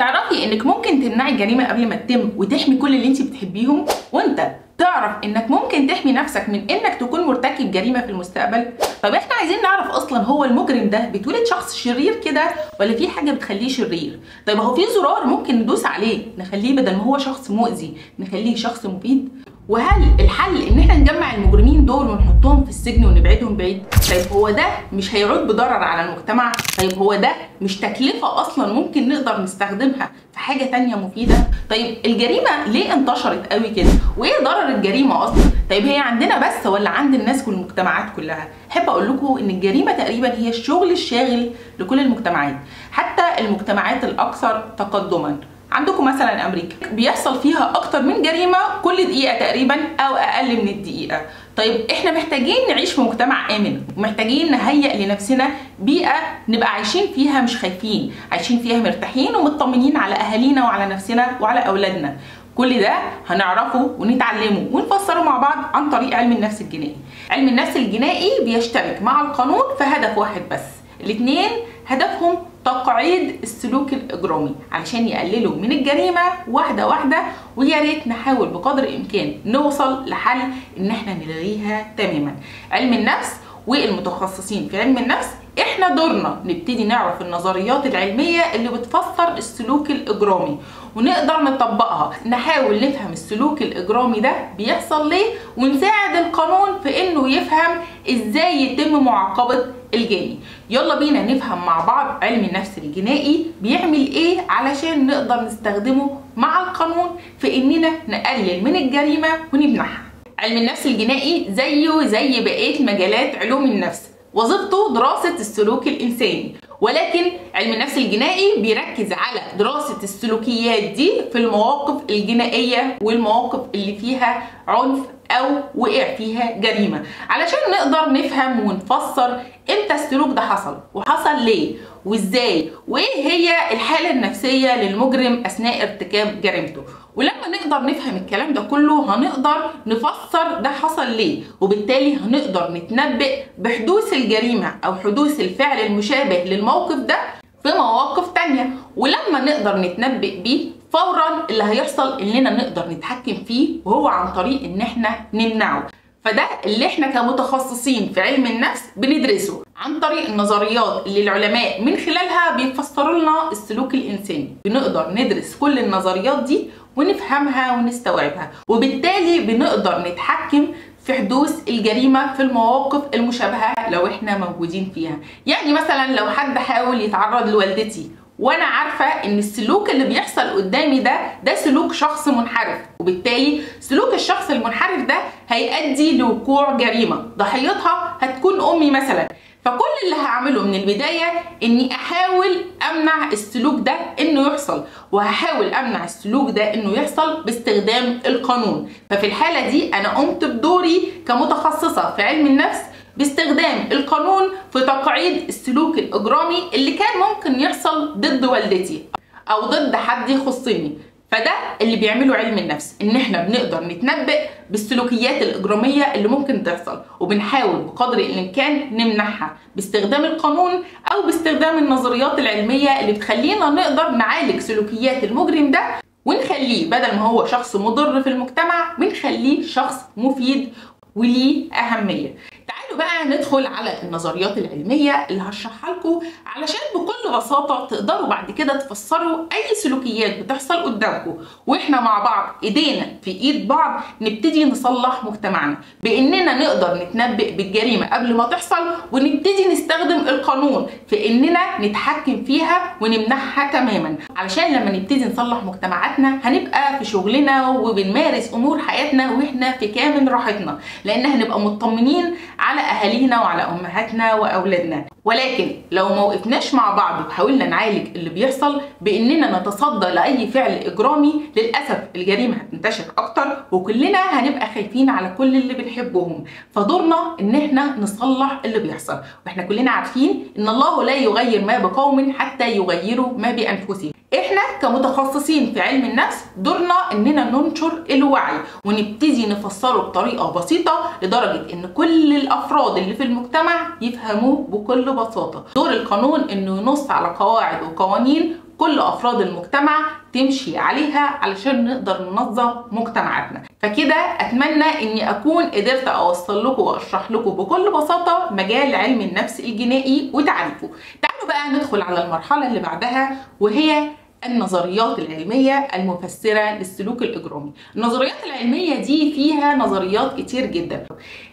تعرفي انك ممكن تمنعي الجريمه قبل ما تتم وتحمي كل اللي انت بتحبيهم؟ وانت تعرف انك ممكن تحمي نفسك من انك تكون مرتكب جريمه في المستقبل؟ طب احنا عايزين نعرف اصلا هو المجرم ده بيتولد شخص شرير كده ولا في حاجه بتخليه شرير؟ طيب هو في زرار ممكن ندوس عليه نخليه بدل ما هو شخص مؤذي نخليه شخص مفيد؟ وهل الحل ان احنا نجمع المجرمين دول ونحطهم في السجن ونبعدهم بعيد؟ طيب هو ده مش هيعود بضرر على المجتمع؟ طيب هو ده مش تكلفة اصلا ممكن نقدر نستخدمها في حاجة تانية مفيدة؟ طيب الجريمة ليه انتشرت قوي كده؟ وايه ضرر الجريمة اصلا؟ طيب هي عندنا بس ولا عند الناس والمجتمعات كلها؟ احب اقول لكم ان الجريمة تقريبا هي الشغل الشاغل لكل المجتمعات، حتى المجتمعات الاكثر تقدما. عندكم مثلا امريكا بيحصل فيها اكتر من جريمه كل دقيقه تقريبا او اقل من الدقيقه. طيب احنا محتاجين نعيش في مجتمع امن، ومحتاجين نهيئ لنفسنا بيئه نبقى عايشين فيها مش خايفين، عايشين فيها مرتاحين ومطمنين على اهالينا وعلى نفسنا وعلى اولادنا. كل ده هنعرفه ونتعلمه ونفسره مع بعض عن طريق علم النفس الجنائي. علم النفس الجنائي بيشترك مع القانون في هدف واحد بس، الاثنين هدفهم تقعيد السلوك الاجرامي علشان يقللوا من الجريمه واحده واحده، ويا ريت نحاول بقدر الامكان نوصل لحل ان احنا نلغيها تماما. علم النفس والمتخصصين في علم النفس احنا دورنا نبتدي نعرف النظريات العلميه اللي بتفسر السلوك الاجرامي ونقدر نطبقها، نحاول نفهم السلوك الاجرامي ده بيحصل ليه، ونساعد القانون في انه يفهم ازاي يتم معاقبه الجاني. يلا بينا نفهم مع بعض علم النفس الجنائي بيعمل ايه علشان نقدر نستخدمه مع القانون في اننا نقلل من الجريمه ونمنعها. علم النفس الجنائي زيه زي بقيه مجالات علوم النفس، وظيفته دراسه السلوك الانساني، ولكن علم النفس الجنائي بيركز على دراسه السلوكيات دي في المواقف الجنائيه والمواقف اللي فيها عنف او وقع فيها جريمه، علشان نقدر نفهم ونفسر امتى السلوك ده حصل وحصل ليه وازاي، وايه هي الحاله النفسيه للمجرم اثناء ارتكاب جريمته. ولما نقدر نفهم الكلام ده كله هنقدر نفسر ده حصل ليه، وبالتالي هنقدر نتنبأ بحدوث الجريمه او حدوث الفعل المشابه للموقف ده في مواقف تانية. ولما نقدر نتنبأ بيه فورا اللي هيحصل اننا نقدر نتحكم فيه، وهو عن طريق ان احنا نمنعه. فده اللي احنا كمتخصصين في علم النفس بندرسه عن طريق النظريات اللي العلماء من خلالها بيفسروا لنا السلوك الانساني. بنقدر ندرس كل النظريات دي ونفهمها ونستوعبها، وبالتالي بنقدر نتحكم في حدوث الجريمه في المواقف المشابهه لو احنا موجودين فيها. يعني مثلا لو حد حاول يتعرض لوالدتي وانا عارفه ان السلوك اللي بيحصل قدامي ده سلوك شخص منحرف، وبالتالي سلوك الشخص المنحرف ده هيؤدي لوقوع جريمه ضحيتها هتكون امي مثلا، فكل اللي هعمله من البدايه اني احاول امنع السلوك ده انه يحصل، وهحاول امنع السلوك ده انه يحصل باستخدام القانون. ففي الحاله دي انا قمت بدوري كمتخصصه في علم النفس باستخدام القانون في تقعيد السلوك الإجرامي اللي كان ممكن يحصل ضد والدتي أو ضد حد يخصني. فده اللي بيعمله علم النفس، إن إحنا بنقدر نتنبأ بالسلوكيات الإجرامية اللي ممكن تحصل، وبنحاول بقدر الإمكان نمنعها باستخدام القانون أو باستخدام النظريات العلمية اللي بتخلينا نقدر نعالج سلوكيات المجرم ده ونخليه بدل ما هو شخص مضر في المجتمع بنخليه شخص مفيد وليه أهمية. تعالوا بقى ندخل على النظريات العلمية اللي هشرحها لكم علشان بكل بساطة تقدروا بعد كده تفسروا أي سلوكيات بتحصل قدامكم، وإحنا مع بعض إيدينا في إيد بعض نبتدي نصلح مجتمعنا بإننا نقدر نتنبأ بالجريمة قبل ما تحصل، ونبتدي نستخدم القانون في إننا نتحكم فيها ونمنعها تماما، علشان لما نبتدي نصلح مجتمعاتنا هنبقى في شغلنا وبنمارس أمور حياتنا وإحنا في كامل راحتنا، لأن هنبقى مطمنين على اهالينا وعلى امهاتنا واولادنا. ولكن لو ما وقفناش مع بعض وحاولنا نعالج اللي بيحصل باننا نتصدى لاي فعل اجرامي، للاسف الجريمه هتنتشر اكتر وكلنا هنبقى خايفين على كل اللي بنحبهم. فدورنا ان احنا نصلح اللي بيحصل، واحنا كلنا عارفين ان الله لا يغير ما بقوم حتى يغيروا ما بانفسهم. احنا كمتخصصين في علم النفس دورنا اننا ننشر الوعي ونبتدي نفسره بطريقه بسيطه لدرجه ان كل الافراد اللي في المجتمع يفهموه بكل بساطه. دور القانون انه ينص على قواعد وقوانين كل افراد المجتمع تمشي عليها علشان نقدر ننظم مجتمعاتنا. فكده اتمنى اني اكون قدرت اوصل لكم واشرح لكم بكل بساطه مجال علم النفس الجنائي وتعريفه. تعالوا بقى ندخل على المرحله اللي بعدها، وهي النظريات العلمية المفسرة للسلوك الإجرامي. النظريات العلمية دي فيها نظريات كتير جدا،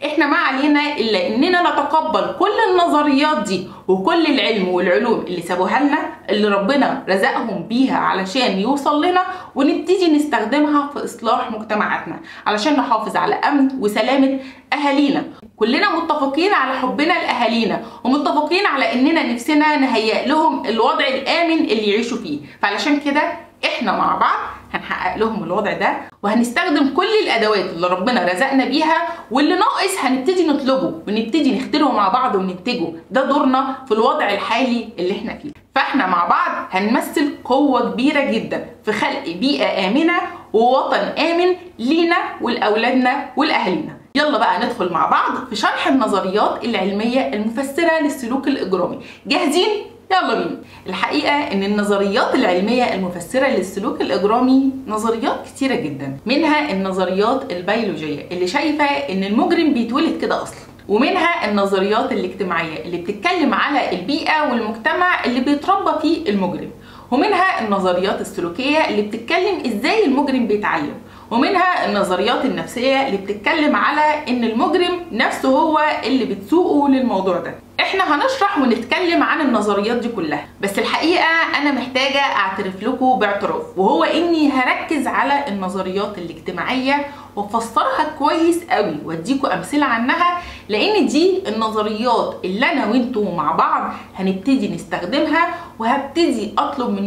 احنا ما علينا إلا إننا نتقبل كل النظريات دي وكل العلم والعلوم اللي سابوها لنا، اللي ربنا رزقهم بيها علشان يوصل لنا، ونبتدي نستخدمها في إصلاح مجتمعاتنا علشان نحافظ على أمن وسلامة أهالينا. كلنا متفقين على حبنا لأهالينا، ومتفقين على إننا نفسنا نهيئ لهم الوضع الآمن اللي يعيشوا فيه. فعلشان كده احنا مع بعض هنحقق لهم الوضع ده، وهنستخدم كل الادوات اللي ربنا رزقنا بيها، واللي ناقص هنبتدي نطلبه ونبتدي نخترعه مع بعض وننتجه. ده دورنا في الوضع الحالي اللي احنا فيه. فاحنا مع بعض هنمثل قوة كبيرة جدا في خلق بيئة آمنة ووطن آمن لينا ولأولادنا ولأهالينا. يلا بقى ندخل مع بعض في شرح النظريات العلمية المفسرة للسلوك الإجرامي. جاهزين؟ يلا بينا. الحقيقة ان النظريات العلمية المفسرة للسلوك الإجرامي نظريات كتيرة جدا، منها النظريات البيولوجية اللي شايفة ان المجرم بيتولد كده اصلا، ومنها النظريات الاجتماعية اللي بتتكلم على البيئة والمجتمع اللي بيتربى فيه المجرم، ومنها النظريات السلوكية اللي بتتكلم ازاي المجرم بيتعلم، ومنها النظريات النفسية اللي بتتكلم على ان المجرم نفسه هو اللي بتسوقه للموضوع ده. احنا هنشرح ونتكلم عن النظريات دي كلها، بس الحقيقة انا محتاجة اعترف لكم باعتراف، وهو اني هركز على النظريات الاجتماعية وافسرها كويس قوي واديكم امثلة عنها، لان دي النظريات اللي انا وانتوا مع بعض هنبتدي نستخدمها، وهبتدي اطلب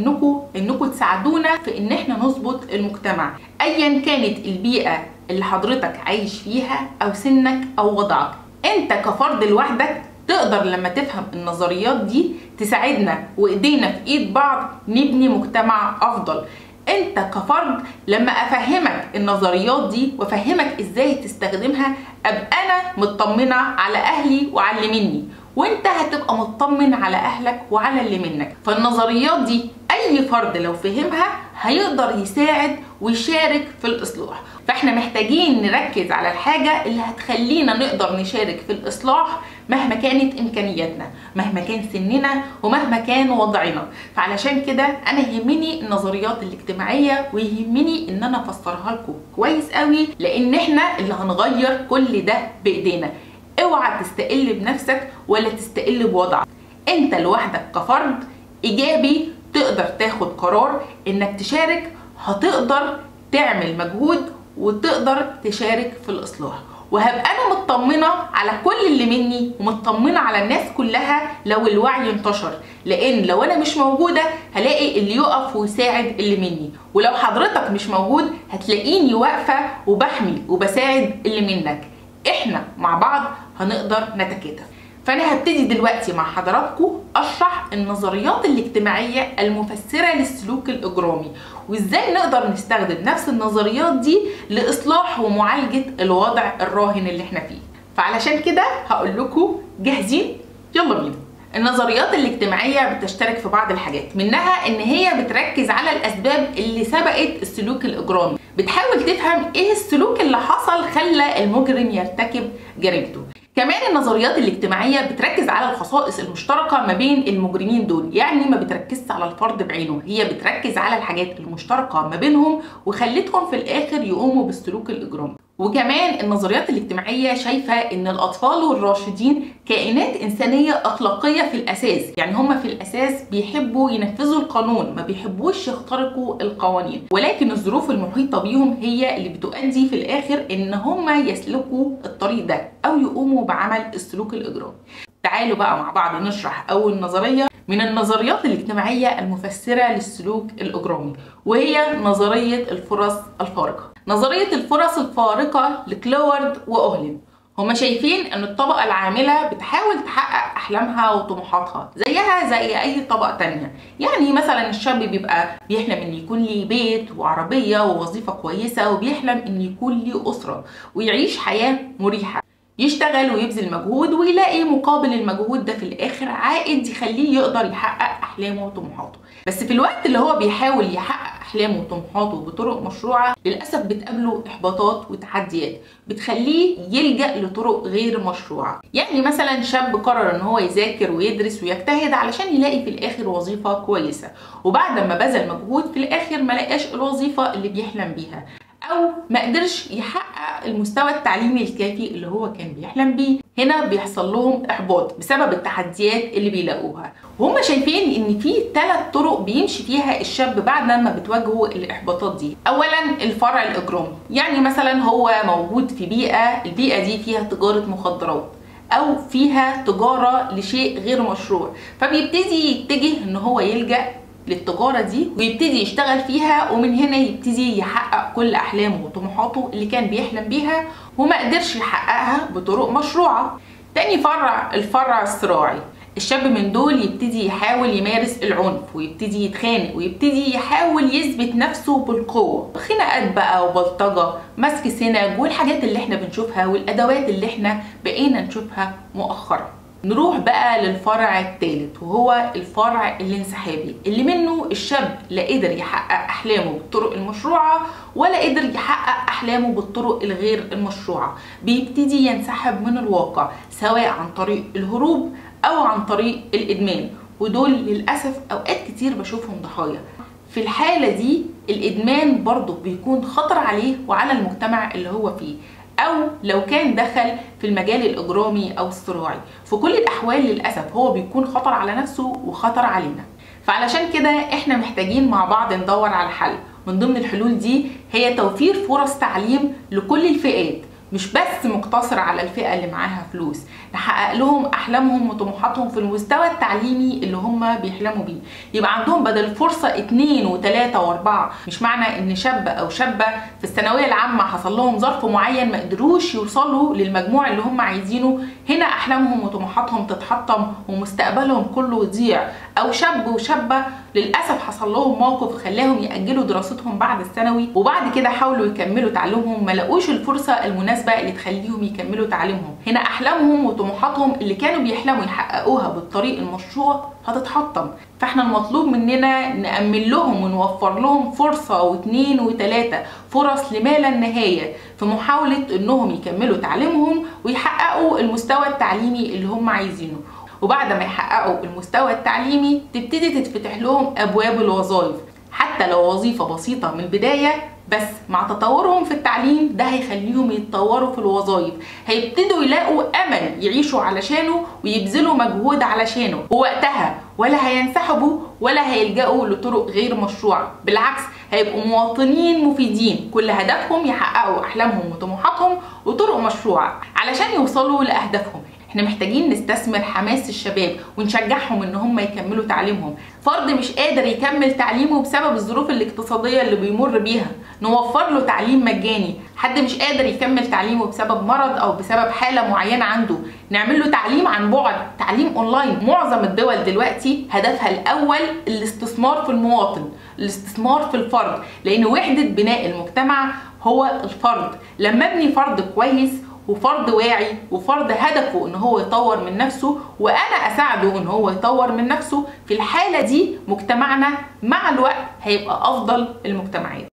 انكم تساعدونا في ان احنا نظبط المجتمع ايا كانت البيئة اللي حضرتك عايش فيها او سنك او وضعك. انت كفرد لوحدك تقدر لما تفهم النظريات دي تساعدنا، وايدينا في ايد بعض نبني مجتمع افضل. انت كفرد لما افهمك النظريات دي وافهمك ازاي تستخدمها، ابقى انا مطمنة على اهلي وعلى اللي مني، وانت هتبقى مطمن على اهلك وعلى اللي منك. فالنظريات دي اي فرد لو فهمها هيقدر يساعد ويشارك في الاصلاح. فاحنا محتاجين نركز على الحاجة اللي هتخلينا نقدر نشارك في الاصلاح مهما كانت امكانياتنا، مهما كان سننا، ومهما كان وضعنا. فعلشان كده انا يهمني النظريات الاجتماعية، ويهمني ان انا افسرها لكم كويس قوي، لان احنا اللي هنغير كل ده بايدينا. اوعى تستقل بنفسك ولا تستقل بوضعك. انت لوحدك كفرد ايجابي تقدر تاخد قرار انك تشارك، هتقدر تعمل مجهود وتقدر تشارك في الاصلاح. وهبقى انا مطمنه على كل اللي مني، ومطمنه على الناس كلها لو الوعي انتشر، لان لو انا مش موجوده هلاقي اللي يقف ويساعد اللي مني، ولو حضرتك مش موجود هتلاقيني واقفه وبحمي وبساعد اللي منك. احنا مع بعض هنقدر نتكاتف. فانا هبتدي دلوقتي مع حضراتكم اشرح النظريات الاجتماعيه المفسره للسلوك الاجرامي، وازاي نقدر نستخدم نفس النظريات دي لاصلاح ومعالجه الوضع الراهن اللي احنا فيه. فعلشان كده هقول لكم جاهزين؟ يلا بينا. النظريات الاجتماعية بتشترك في بعض الحاجات، منها ان هي بتركز على الاسباب اللي سبقت السلوك الاجرامي، بتحاول تفهم ايه السلوك اللي حصل خلى المجرم يرتكب جريمته. كمان النظريات الاجتماعية بتركز على الخصائص المشتركة ما بين المجرمين دول، يعني ما بتركزش على الفرد بعينه، هي بتركز على الحاجات المشتركة ما بينهم وخلتهم في الاخر يقوموا بالسلوك الاجرامي. وكمان النظريات الاجتماعية شايفة ان الاطفال والراشدين كائنات انسانية اخلاقية في الاساس، يعني هم في الاساس بيحبوا ينفذوا القانون، ما بيحبوش يخترقوا القوانين، ولكن الظروف المحيطة بيهم هي اللي بتؤدي في الاخر ان هم يسلكوا الطريق ده او يقوموا بعمل السلوك الاجرامي. تعالوا بقى مع بعض نشرح اول نظرية من النظريات الاجتماعية المفسرة للسلوك الإجرامي، وهي نظرية الفرص الفارقة. نظرية الفرص الفارقة لكلوارد وأوهلين هما شايفين ان الطبقة العاملة بتحاول تحقق احلامها وطموحاتها زيها زي اي طبقة تانية. يعني مثلا الشاب بيبقى بيحلم ان يكون ليه بيت وعربية ووظيفة كويسة، وبيحلم ان يكون ليه اسرة ويعيش حياة مريحة. يشتغل ويبذل مجهود ويلاقي مقابل المجهود ده في الاخر عائد يخليه يقدر يحقق احلامه وطموحاته. بس في الوقت اللي هو بيحاول يحقق احلامه وطموحاته بطرق مشروعه للاسف بتقابله احباطات وتحديات بتخليه يلجأ لطرق غير مشروعه. يعني مثلا شاب قرر ان هو يذاكر ويدرس ويجتهد علشان يلاقي في الاخر وظيفه كويسه، وبعد ما بذل مجهود في الاخر ما لقاش الوظيفه اللي بيحلم بيها، او ما قدرش يحقق المستوى التعليمي الكافي اللي هو كان بيحلم بيه. هنا بيحصل لهم احباط بسبب التحديات اللي بيلاقوها، وهم شايفين ان في 3 طرق بيمشي فيها الشاب بعد ما بتواجهه الاحباطات دي. اولا الفرع الاجرامي، يعني مثلا هو موجود في البيئه دي فيها تجاره مخدرات او فيها تجاره لشيء غير مشروع، فبيبتدي يتجه ان هو يلجأ للتجارة دي ويبتدي يشتغل فيها، ومن هنا يبتدي يحقق كل أحلامه وطموحاته اللي كان بيحلم بيها وما قدرش يحققها بطرق مشروعة. تاني فرع الفرع الصراعي، الشاب من دول يبتدي يحاول يمارس العنف ويبتدي يتخانق ويبتدي يحاول يثبت نفسه بالقوة، خناقات بقى وبلطجة مسك سنج والحاجات اللي احنا بنشوفها والأدوات اللي احنا بقينا نشوفها مؤخرا. نروح بقى للفرع الثالث وهو الفرع الانسحابي، اللي منه الشاب لا قدر يحقق احلامه بالطرق المشروعه ولا قدر يحقق احلامه بالطرق الغير المشروعه، بيبتدي ينسحب من الواقع سواء عن طريق الهروب او عن طريق الادمان، ودول للاسف اوقات كتير بشوفهم ضحايا. في الحاله دي الادمان برضه بيكون خطر عليه وعلى المجتمع اللي هو فيه، او لو كان دخل في المجال الاجرامي او الصراعي، في كل الاحوال للاسف هو بيكون خطر على نفسه وخطر علينا. فعلشان كده احنا محتاجين مع بعض ندور على حل. من ضمن الحلول دي هي توفير فرص تعليم لكل الفئات، مش بس مقتصر على الفئة اللي معاها فلوس، نحقق لهم احلامهم وطموحاتهم في المستوى التعليمي اللي هم بيحلموا بيه، يبقى عندهم بدل فرصة 2 و3 و4. مش معنى ان شاب او شابة في الثانوية العامة حصل لهم ظرف معين ما قدروش يوصلوا للمجموع اللي هم عايزينه، هنا احلامهم وطموحاتهم تتحطم ومستقبلهم كله يضيع. او شاب وشابة للاسف حصل لهم موقف خلاهم يأجلوا دراستهم بعد الثانوي، وبعد كده حاولوا يكملوا تعليمهم ما لقوش الفرصة المناسبة اللي تخليهم يكملوا تعليمهم، هنا احلامهم وطموحاتهم اللي كانوا بيحلموا يحققوها بالطريق المشروع هتتحطم. فاحنا المطلوب مننا نأمن لهم ونوفر لهم فرصة و2 و3 فرص لما لا نهاية في محاولة انهم يكملوا تعليمهم ويحققوا المستوى التعليمي اللي هم عايزينه. وبعد ما يحققوا المستوى التعليمي تبتدي تتفتح لهم ابواب الوظائف، حتى لو وظيفة بسيطة من البداية، بس مع تطورهم في التعليم ده هيخليهم يتطوروا في الوظائف، هيبتدوا يلاقوا امل يعيشوا علشانه ويبذلوا مجهود علشانه، ووقتها ولا هينسحبوا ولا هيلجأوا لطرق غير مشروعة، بالعكس هيبقوا مواطنين مفيدين كل هدفهم يحققوا احلامهم وطموحاتهم وطرق مشروعة علشان يوصلوا لاهدافهم. احنا محتاجين نستثمر حماس الشباب ونشجعهم ان هم يكملوا تعليمهم. فرد مش قادر يكمل تعليمه بسبب الظروف الاقتصادية اللي بيمر بيها نوفر له تعليم مجاني. حد مش قادر يكمل تعليمه بسبب مرض او بسبب حالة معينة عنده نعمل له تعليم عن بعد، تعليم اونلاين. معظم الدول دلوقتي هدفها الاول الاستثمار في المواطن، الاستثمار في الفرد، لان وحدة بناء المجتمع هو الفرد. لما ابني فرد كويس وفرد واعي وفرد هدفه ان هو يطور من نفسه وانا اساعده ان هو يطور من نفسه، في الحالة دي مجتمعنا مع الوقت هيبقى افضل المجتمعات.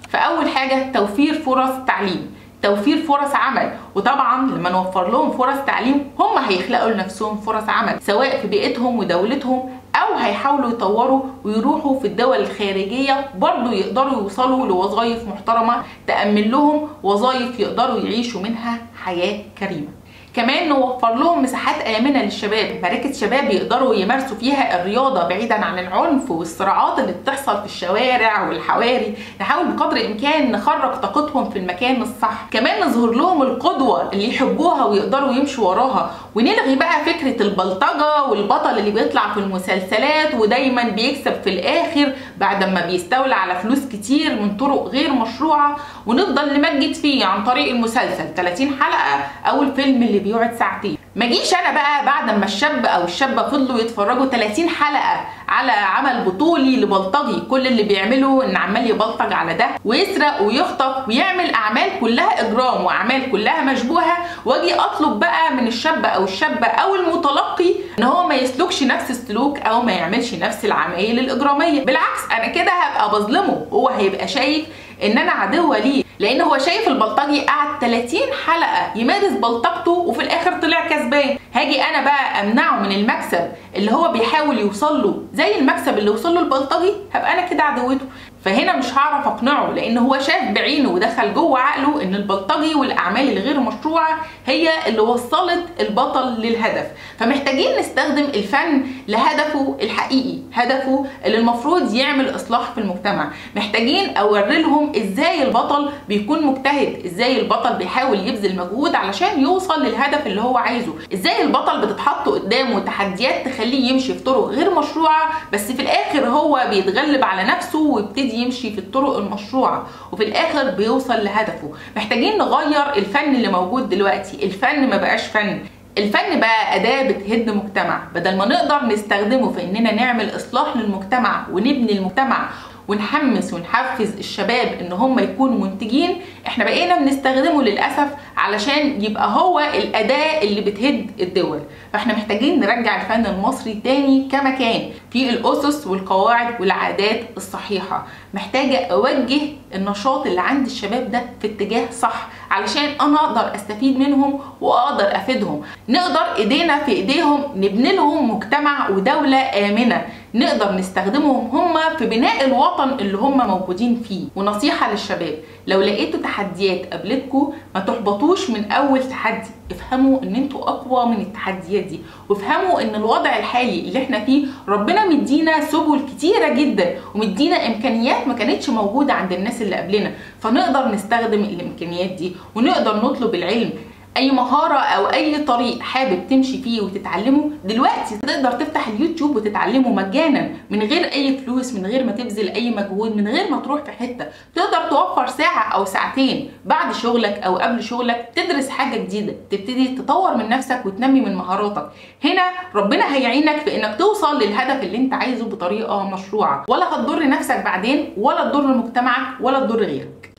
فاول حاجة توفير فرص تعليم، توفير فرص عمل، وطبعا لما نوفر لهم فرص تعليم هم هيخلقوا لنفسهم فرص عمل سواء في بيئتهم ودولتهم، او هيحاولوا يطوروا ويروحوا في الدول الخارجية برضو يقدروا يوصلوا لوظائف محترمة تأمن لهم وظائف يقدروا يعيشوا منها حياة كريمة. كمان نوفر لهم مساحات آمنة للشباب، مراكز شباب يقدروا يمارسوا فيها الرياضة بعيدا عن العنف والصراعات اللي بتحصل في الشوارع والحواري. نحاول بقدر الإمكان نخرج طاقتهم في المكان الصح. كمان نظهر لهم القدوة اللي يحبوها ويقدروا يمشوا وراها، ونلغي بقى فكرة البلطجة والبطل اللي بيطلع في المسلسلات ودايما بيكسب في الآخر بعد ما بيستولى على فلوس كتير من طرق غير مشروعة، ونفضل نمجد فيه عن طريق المسلسل 30 حلقة أو الفيلم اللي بيقعد ساعتين. ما جيش انا بقى بعد ما الشاب او الشابه فضلوا يتفرجوا 30 حلقه على عمل بطولي لبلطجي كل اللي بيعمله ان عمال يبلطج على ده ويسرق ويخطف ويعمل اعمال كلها اجرام واعمال كلها مشبوهه، واجي اطلب بقى من الشاب او الشابه او المتلقي ان هو ما يسلكش نفس السلوك او ما يعملش نفس العمايل الاجراميه. بالعكس انا كده هبقى بظلمه، هو هيبقى شايف ان انا عدوه ليه، لان هو شايف البلطجي قعد 30 حلقه يمارس بلطجته وفي الاخر طلع كسبان. هاجي انا بقى امنعه من المكسب اللي هو بيحاول يوصل له زي المكسب اللي وصل له البلطجي، هبقى انا كده عدوته. فهنا مش هعرف اقنعه، لان هو شاف بعينه ودخل جوه عقله ان البلطجي والاعمال الغير مشروعه هي اللي وصلت البطل للهدف. فمحتاجين نستخدم الفن لهدفه الحقيقي، هدفه اللي المفروض يعمل اصلاح في المجتمع. محتاجين اوري لهم ازاي البطل بيكون مجتهد، ازاي البطل بيحاول يبذل مجهود علشان يوصل للهدف اللي هو عايزه، ازاي البطل بتتحط قدامه تحديات تخليه يمشي في طرق غير مشروعه بس في الاخر هو بيتغلب على نفسه ويبتدي يمشي في الطرق المشروعه وفي الاخر بيوصل لهدفه. محتاجين نغير الفن اللي موجود دلوقتي. الفن ما بقاش فن، الفن بقى أداة بتهد مجتمع. بدل ما نقدر نستخدمه في اننا نعمل اصلاح للمجتمع ونبني المجتمع ونحمس ونحفز الشباب ان هم يكونوا منتجين، احنا بقينا بنستخدمه للاسف علشان يبقى هو الاداه اللي بتهد الدول. فاحنا محتاجين نرجع الفن المصري تاني كما كان في الاسس والقواعد والعادات الصحيحه. محتاجه اوجه النشاط اللي عند الشباب ده في اتجاه صح علشان انا اقدر استفيد منهم واقدر افيدهم. نقدر ايدينا في ايديهم نبني لهم مجتمع ودوله امنه، نقدر نستخدمهم هم في بناء الوطن اللي هم موجودين فيه. ونصيحه للشباب، لو لقيتوا تحديات قابلتكم ما تحبطوش من اول تحدي، افهموا ان انتوا اقوى من التحديات دي، وافهموا ان الوضع الحالي اللي احنا فيه ربنا مدينا سبل كتيره جدا ومدينا امكانيات ما كانتش موجوده عند الناس اللي قبلنا، فنقدر نستخدم الامكانيات دي ونقدر نطلب العلم. اي مهاره او اي طريق حابب تمشي فيه وتتعلمه دلوقتي تقدر تفتح اليوتيوب وتتعلمه مجانا من غير اي فلوس، من غير ما تبذل اي مجهود، من غير ما تروح في حته. تقدر توفر ساعه او ساعتين بعد شغلك او قبل شغلك تدرس حاجه جديده، تبتدي تطور من نفسك وتنمي من مهاراتك. هنا ربنا هيعينك في انك توصل للهدف اللي انت عايزه بطريقه مشروعه، ولا هتضر نفسك بعدين ولا تضر مجتمعك ولا تضر غيرك.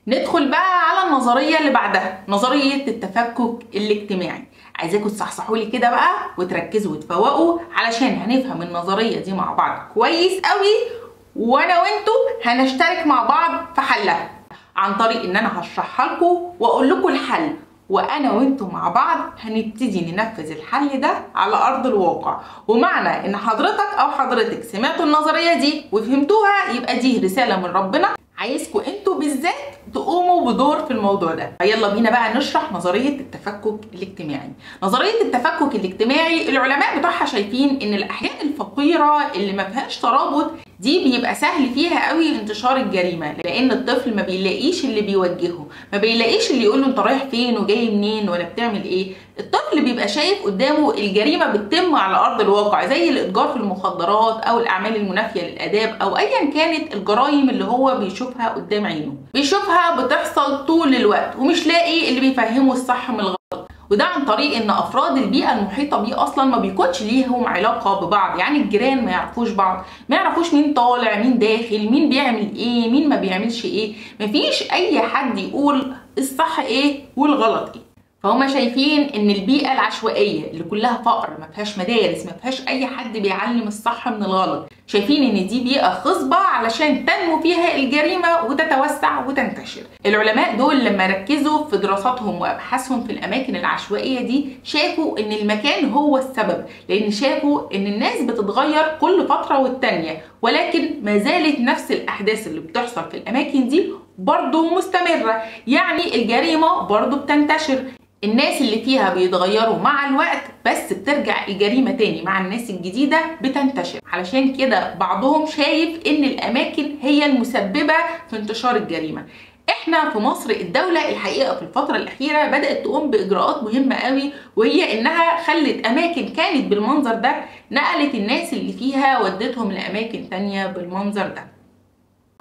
ندخل بقى على النظريه اللي بعدها، نظريه التفكك الاجتماعي. عايزاكم تصحصحوا لي كده بقى وتركزوا وتفوقوا علشان هنفهم النظريه دي مع بعض كويس قوي، وانا وانتوا هنشترك مع بعض في حلها عن طريق ان انا هشرحها لكم واقول لكم الحل، وانا وانتوا مع بعض هنبتدي ننفذ الحل ده على ارض الواقع. ومعنى ان حضرتك او حضرتك سمعتوا النظريه دي وفهمتوها يبقى دي رساله من ربنا عايزكم انتوا بالذات تقوموا بدور في الموضوع ده. يلا بينا بقى نشرح نظريه التفكك الاجتماعي. نظريه التفكك الاجتماعي العلماء بتوعها شايفين ان الاحياء الفقيره اللي ما فيهاش ترابط دي بيبقى سهل فيها قوي انتشار الجريمه، لان الطفل ما بيلاقيش اللي بيوجهه، ما بيلاقيش اللي يقول له انت رايح فين وجاي منين ولا بتعمل ايه. الطفل بيبقى شايف قدامه الجريمه بتتم على ارض الواقع، زي الاتجار في المخدرات او الاعمال المنافيه للاداب او ايا كانت الجرائم اللي هو بيشوفها قدام عينه، بيشوفها بتحصل طول الوقت ومش لاقي اللي بيفهمه الصح من الغلط. وده عن طريق ان افراد البيئه المحيطه بيه اصلا ما بيكونش ليهم علاقه ببعض، يعني الجيران ما يعرفوش بعض، ما يعرفوش مين طالع مين داخل، مين بيعمل ايه مين ما بيعملش ايه، مفيش اي حد يقول الصح ايه والغلط ايه. فهم شايفين ان البيئه العشوائيه اللي كلها فقر، ما فيهاش مدارس، ما فيهاش اي حد بيعلم الصح من الغلط، شايفين ان دي بيئه خصبه علشان تنمو فيها الجريمه وتتوسع وتنتشر. العلماء دول لما ركزوا في دراساتهم وابحاثهم في الاماكن العشوائيه دي شافوا ان المكان هو السبب، لان شافوا ان الناس بتتغير كل فتره والتانيه، ولكن ما زالت نفس الاحداث اللي بتحصل في الاماكن دي برضه مستمره، يعني الجريمه برضه بتنتشر. الناس اللي فيها بيتغيروا مع الوقت بس بترجع الجريمة تاني مع الناس الجديدة بتنتشر. علشان كده بعضهم شايف ان الاماكن هي المسببة في انتشار الجريمة. احنا في مصر الدولة الحقيقة في الفترة الاخيرة بدأت تقوم باجراءات مهمة قوي، وهي انها خلت اماكن كانت بالمنظر ده نقلت الناس اللي فيها ودتهم لاماكن تانية بالمنظر ده.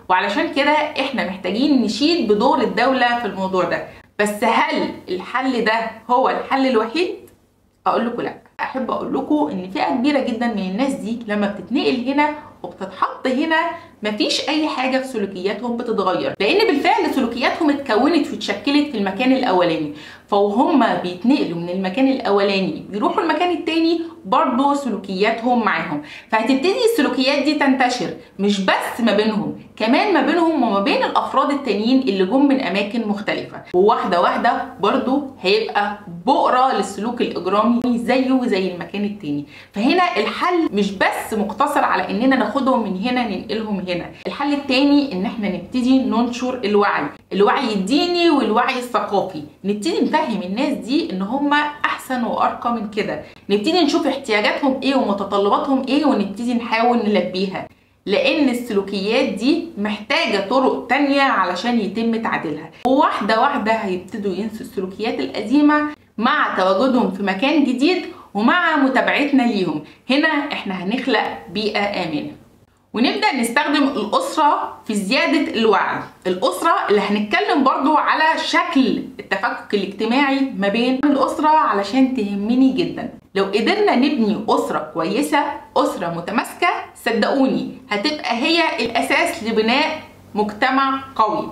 وعلشان كده احنا محتاجين نشيد بدور الدولة في الموضوع ده. بس هل الحل ده هو الحل الوحيد؟ اقول لكم لا، احب اقول لكم ان فئه كبيره جدا من الناس دي لما بتتنقل هنا وبتتحط هنا مفيش اي حاجه في سلوكياتهم بتتغير، لان بالفعل سلوكياتهم اتكونت واتشكلت في المكان الاولاني، فوهم بيتنقلوا من المكان الاولاني بيروحوا المكان التاني برضه سلوكياتهم معاهم، فهتبتدي السلوكيات دي تنتشر مش بس ما بينهم، كمان ما بينهم وما بين الافراد التانيين اللي جم من اماكن مختلفه، وواحده واحده برضه هيبقى بؤره للسلوك الاجرامي زيه وزي المكان التاني. فهنا الحل مش بس مقتصر على اننا ناخدهم من هنا ننقلهم هنا، الحل التاني ان احنا نبتدي ننشر الوعي الديني والوعي الثقافي، نبتدي نفهم الناس دي ان هم احسن وارقى من كده، نبتدي نشوف احتياجاتهم ايه ومتطلباتهم ايه ونبتدي نحاول نلبيها، لان السلوكيات دي محتاجه طرق تانية علشان يتم تعديلها، وواحده واحده هيبتدوا ينسوا السلوكيات القديمه مع تواجدهم في مكان جديد ومع متابعتنا ليهم. هنا احنا هنخلق بيئه امنه، ونبدأ نستخدم الأسرة في زيادة الوعي. الأسرة اللي هنتكلم برضو على شكل التفكك الاجتماعي ما بين الأسرة علشان تهمني جدا. لو قدرنا نبني أسرة كويسة، أسرة متماسكة، صدقوني هتبقى هي الأساس لبناء مجتمع قوي.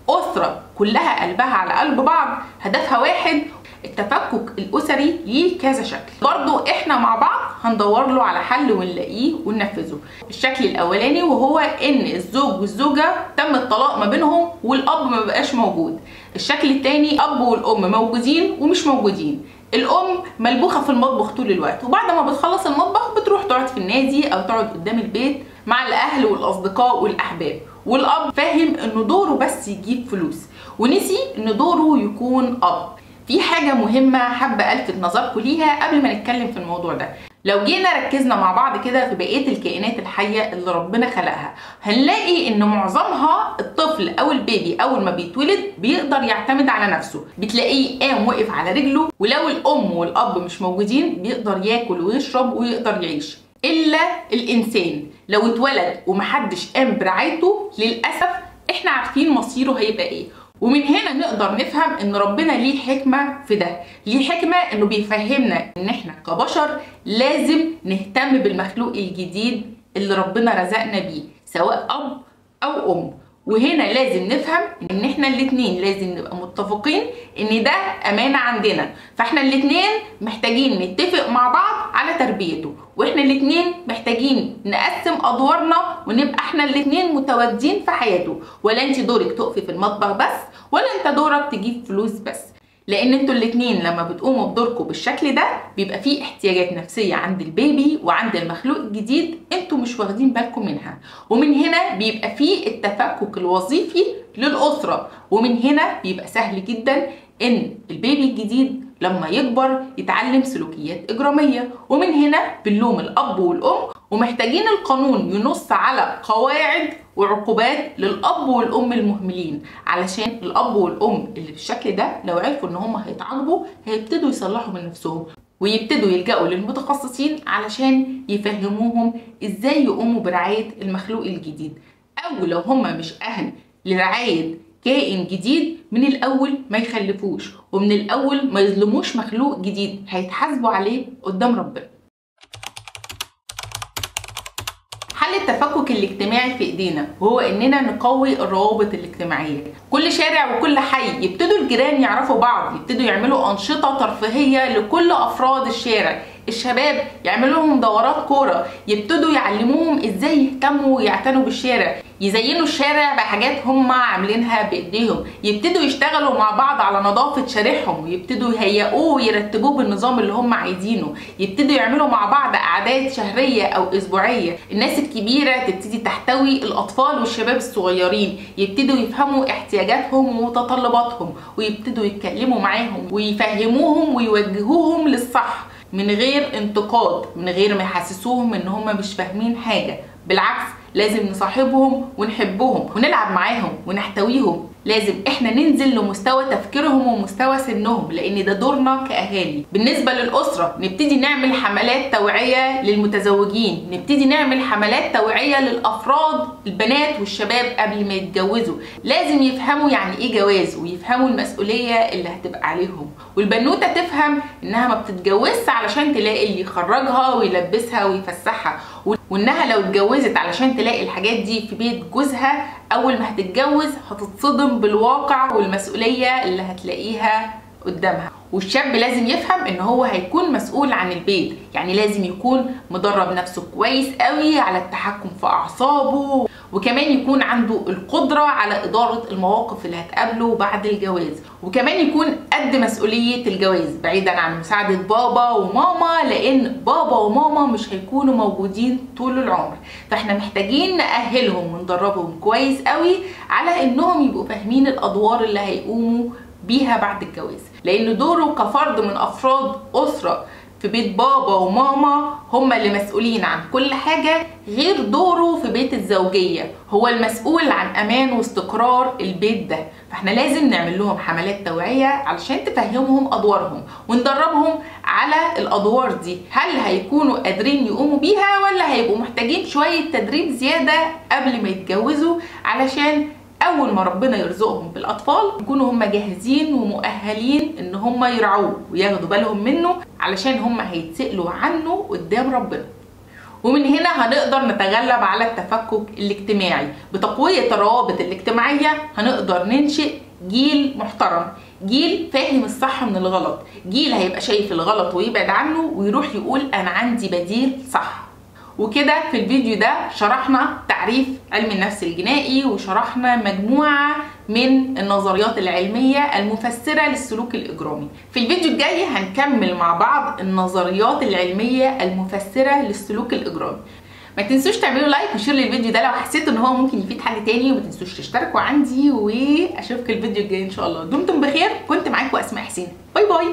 أسرة كلها قلبها على قلب بعض، هدفها واحد، التفكك الاسري ليه كذا شكل، برضو احنا مع بعض هندور له على حل ونلاقيه وننفذه. الشكل الاولاني وهو ان الزوج والزوجه تم الطلاق ما بينهم والاب ما بقاش موجود. الشكل الثاني الاب والام موجودين ومش موجودين، الام ملبوخه في المطبخ طول الوقت، وبعد ما بتخلص المطبخ بتروح تقعد في النادي او تقعد قدام البيت مع الاهل والاصدقاء والاحباب، والاب فاهم انه دوره بس يجيب فلوس ونسي ان دوره يكون اب. في حاجة مهمة حابة ألفت نظركم ليها قبل ما نتكلم في الموضوع ده. لو جينا ركزنا مع بعض كده في بقية الكائنات الحية اللي ربنا خلقها، هنلاقي ان معظمها الطفل او البيبي اول ما بيتولد بيقدر يعتمد على نفسه، بتلاقيه قام وقف على رجله، ولو الام والاب مش موجودين بيقدر ياكل ويشرب ويقدر يعيش. الا الانسان لو اتولد ومحدش قام برعايته للأسف احنا عارفين مصيره هيبقى ايه. ومن هنا نقدر نفهم ان ربنا ليه حكمة في ده، ليه حكمة انه بيفهمنا ان احنا كبشر لازم نهتم بالمخلوق الجديد اللي ربنا رزقنا بيه سواء اب او ام. وهنا لازم نفهم ان احنا الاتنين لازم نبقى متفقين ان ده امانة عندنا، فاحنا الاتنين محتاجين نتفق مع بعض على تربيته، واحنا الاتنين محتاجين نقسم ادوارنا ونبقى احنا الاتنين متواجدين في حياته، ولا انت دورك تقفي في المطبخ بس ولا انت دورك تجيب فلوس بس، لان انتوا الاتنين لما بتقوموا بدوركم بالشكل ده بيبقى فيه احتياجات نفسيه عند البيبي وعند المخلوق الجديد انتوا مش واخدين بالكم منها، ومن هنا بيبقى فيه التفكك الوظيفي للاسره، ومن هنا بيبقى سهل جدا ان البيبي الجديد لما يكبر يتعلم سلوكيات اجراميه، ومن هنا بنلوم الاب والام، ومحتاجين القانون ينص على قواعد وعقوبات للاب والام المهملين، علشان الاب والام اللي بالشكل ده لو عرفوا ان هم هيتعاقبوا هيبتدوا يصلحوا من نفسهم ويبتدوا يلجأوا للمتخصصين علشان يفهموهم ازاي يقوموا برعاية المخلوق الجديد، او لو هم مش اهل لرعاية كائن جديد من الاول ما يخلفوش، ومن الاول ما يظلموش مخلوق جديد هيتحاسبوا عليه قدام ربنا. حل التفكك الاجتماعي في ايدينا، وهو اننا نقوي الروابط الاجتماعيه. كل شارع وكل حي يبتدوا الجيران يعرفوا بعض، يبتدوا يعملوا انشطه ترفيهيه لكل افراد الشارع، الشباب يعملوا لهم دورات كوره، يبتدوا يعلموهم ازاي يهتموا ويعتنوا بالشارع، يزينوا الشارع بحاجات هم عاملينها بايديهم، يبتدوا يشتغلوا مع بعض على نظافه شارعهم ويبتدوا يهيئوه ويرتبوه بالنظام اللي هم عايزينه، يبتدوا يعملوا مع بعض قعدات شهريه او اسبوعيه، الناس الكبيره تبتدي تحتوي الاطفال والشباب الصغيرين، يبتدوا يفهموا احتياجاتهم ومتطلباتهم ويبتدوا يتكلموا معاهم ويفهموهم ويوجهوهم للصح من غير انتقاد، من غير ما يحسسوهم ان هم مش فاهمين حاجه، بالعكس لازم نصاحبهم ونحبهم ونلعب معاهم ونحتويهم، لازم احنا ننزل لمستوى تفكيرهم ومستوى سنهم، لان ده دورنا كاهالي. بالنسبه للاسره نبتدي نعمل حملات توعيه للمتزوجين، نبتدي نعمل حملات توعيه للافراد البنات والشباب قبل ما يتجوزوا، لازم يفهموا يعني ايه جواز ويفهموا المسؤوليه اللي هتبقى عليهم، والبنوته تفهم انها ما بتتجوزش علشان تلاقي اللي يخرجها ويلبسها ويفسحها، وانها لو اتجوزت علشان تلاقي الحاجات دي في بيت جوزها اول ما هتتجوز هتتصدم بالواقع والمسؤوليه اللي هتلاقيها قدامها. والشاب لازم يفهم ان هو هيكون مسؤول عن البيت، يعني لازم يكون مدرب نفسه كويس قوي على التحكم في اعصابه، وكمان يكون عنده القدرة على إدارة المواقف اللي هتقابله بعد الجواز، وكمان يكون قد مسؤولية الجواز بعيدا عن مساعدة بابا وماما، لأن بابا وماما مش هيكونوا موجودين طول العمر. فاحنا محتاجين نأهلهم وندربهم كويس قوي على انهم يبقوا فاهمين الأدوار اللي هيقوموا بيها بعد الجواز، لأن دوره كفرد من أفراد أسرة في بيت بابا وماما هما اللي مسؤولين عن كل حاجة، غير دوره في بيت الزوجية، هو المسؤول عن أمان واستقرار البيت ده. فاحنا لازم نعمل لهم حملات توعية علشان تفهمهم أدوارهم وندربهم على الأدوار دي، هل هيكونوا قادرين يقوموا بيها ولا هيبقوا محتاجين شوية تدريب زيادة قبل ما يتجوزوا، علشان اول ما ربنا يرزقهم بالاطفال يكونوا هم جاهزين ومؤهلين ان هم يرعوه وياخدوا بالهم منه، علشان هم هيتسألوا عنه قدام ربنا. ومن هنا هنقدر نتغلب على التفكك الاجتماعي. بتقوية الروابط الاجتماعية هنقدر ننشئ جيل محترم، جيل فاهم الصح من الغلط، جيل هيبقى شايف الغلط ويبعد عنه ويروح يقول انا عندي بديل صح. وكده في الفيديو ده شرحنا تعريف علم النفس الجنائي، وشرحنا مجموعة من النظريات العلمية المفسرة للسلوك الإجرامي. في الفيديو الجاي هنكمل مع بعض النظريات العلمية المفسرة للسلوك الإجرامي. ما تنسوش تعملوا لايك وشير للفيديو ده لو حسيتوا ان هو ممكن يفيد حد تاني، وما تنسوش تشتركوا عندي، واشوفكم الفيديو الجاي ان شاء الله. دمتم بخير، كنت معاكم اسماء حسين، باي باي.